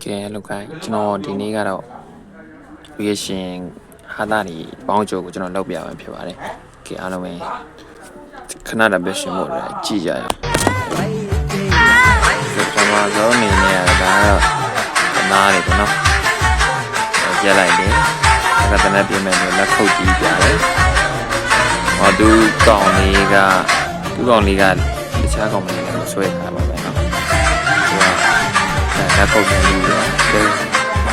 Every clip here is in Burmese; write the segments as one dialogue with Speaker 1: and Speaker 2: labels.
Speaker 1: ကဲလောက်ခိုင်းကျွန်တော်ဒီနေ့ကတော့ reaction ဟာတာဒီပေါင်းကြိုကိုကျွန်တော်လုပ်ပြရမှာဖြစ်ပါတယ်ကဲအားလုံးပဲခဏတည်းပဲရှင်ဖို့လည်းကြည့်ကြရအောင်ကျွန်တော်တော့နေနေရတာတော့နားတယ်ပေါ့နော်ကြည့်လိုက်တယ်ဒါကတနက်ပြင်မဲ့လက်ခုပ်ကြည့်ပြတယ်ဟောသူကောင်လေးကတခြားကောင်လေးလည်းဆွဲထားပါပဲနော်လက်ခုပ်နေလို့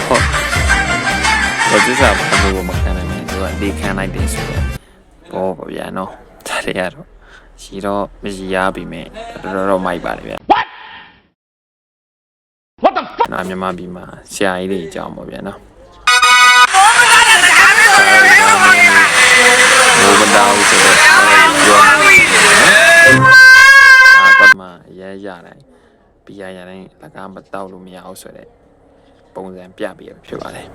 Speaker 1: ဟုတ်ဒီစားဘာလို့မခံနိုင်လဲသူကဒီခံလိုက်တယ်ဆိုတော့ဘောပါဗျာနော်ဒါတွေကတော့ရှိတော့မရှိရပြီမဲ့တော်မိုက်ပါလေဗျာ What the fuck နာမြန်မာပြည်မှာဆရာကြီးတွေအကြောင်းပါဗျာနော်ဘောမတောင်းဆိုတော့ပြောပတ်မှာရဲရတယ်ပြရရင်လက်ကားမတောက်လို့မရအောင်ဆိုတဲ့ပုံစံပြပြရဖြစ်ပါတယ်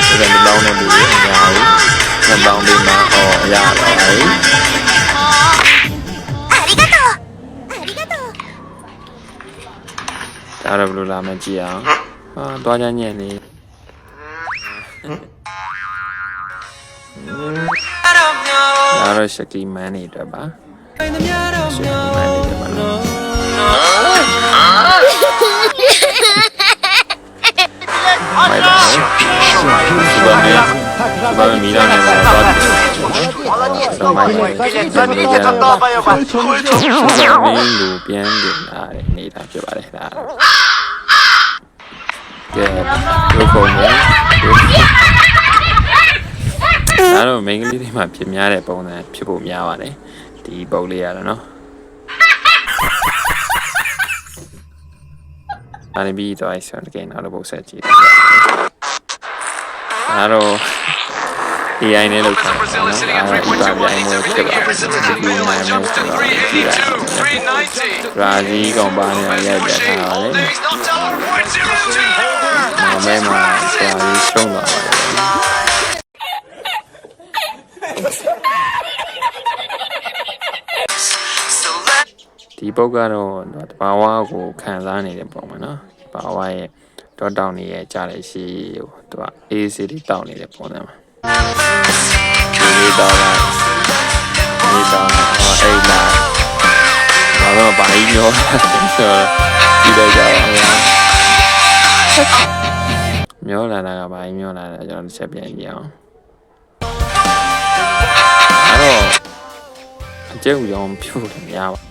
Speaker 1: ဒီကနေ့လောင်းနေပြီညာဦးနှစ်ပေါင်းလေးမှာရပါတယ်ありがとうဒါရဘလို့လာမကြည့်အောင်တွားကြညံ့နေဒါရရှက်ကီမန်နေတော့ပါဘာမီလာနေတော့တော့မိုင်းတော့ဘာရောက်ပါလူပြန်နေတာနေတာဖြစ်ပါတယ်ဒါကဲဘယ်ပုံလဲအဲ့တော့မိန်းကလေးတွေမှာဖြစ်များတဲ့ပုံစံဖြစ်ဖို့များပါတယ်ဒီပုံလေးရတော့နော်အဲ့ဒီပြီးတော့အဲ့ဆိုတဲ့နောက်တစ်ပုတ်ဆက်ကြည့်အဲ့တော့ AI နဲ့လောက်တာနော်အဲ့ဒါပြိုင်နေဖြစ်ပါတယ်ရာဇီကောင်ပါနေရိုက်ပြထားပါတယ်နောက်မဲမှာဆရာကြီးရှုံးသွားပါတယ်ဒီပုတ်ကတော့တဘာဝကိုခံစားနေတဲ့ပုံမှာနော်တဘာဝရဲ့တော့တောင်းနေရဲ့ကြားတဲ့ရှိဟိုသူက AC တောင်းနေတဲ့ပုံစံမှာဒီတော့အိတ်လာတော့ဘာကြီးပြောဒီတော့ကြာမျောလာတာကဘာကြီးမျောလာတာကျွန်တော်တစ်ချက်ပြန်ကြည့်အောင်အဲ့တော့အကျုပ်ရောင်ဖြူတယ်များပါ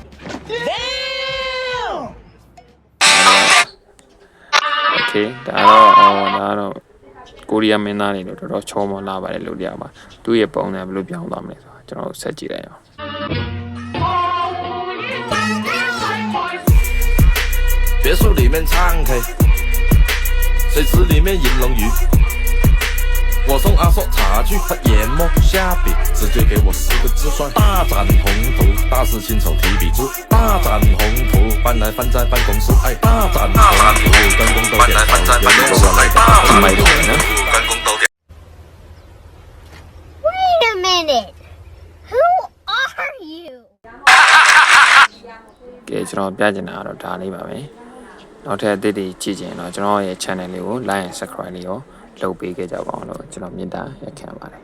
Speaker 1: โอเคဒါတော့ကိုရီးယားမင်းသားတွေတော့တော်တော်ချောမောလာပါတယ်လို့ပြောပါသူ့ရဲ့ပုံစံဘယ်လိုပြောင်းသွားမလဲဆိုတော့ကျွန်တော်ဆက်ကြည့်လိုက်အောင်别墅里面唱 K 水池里面饮龙鱼我送阿硕茶具他研磨下笔直接给我4个字算大展宏图大师亲手提笔字大展宏图搬来放在办公室哎大展宏图跟工都点头有没有我来大展宏图跟工都点
Speaker 2: Wait a minute Who are you ကဲကျွန်တော်ပြချင်တာကတော့ဒါလေးပါပဲနောက်ထပ်အသစ်တွေကြည့်ချင်တော့ကျွန်တော်ရဲ့ channel လေးကို like and subscribe လေးရောလုပ်ပေးခဲ့ကြပါအောင်လို့ကျွန်တော်မြင်တာရက်ခံပါတယ်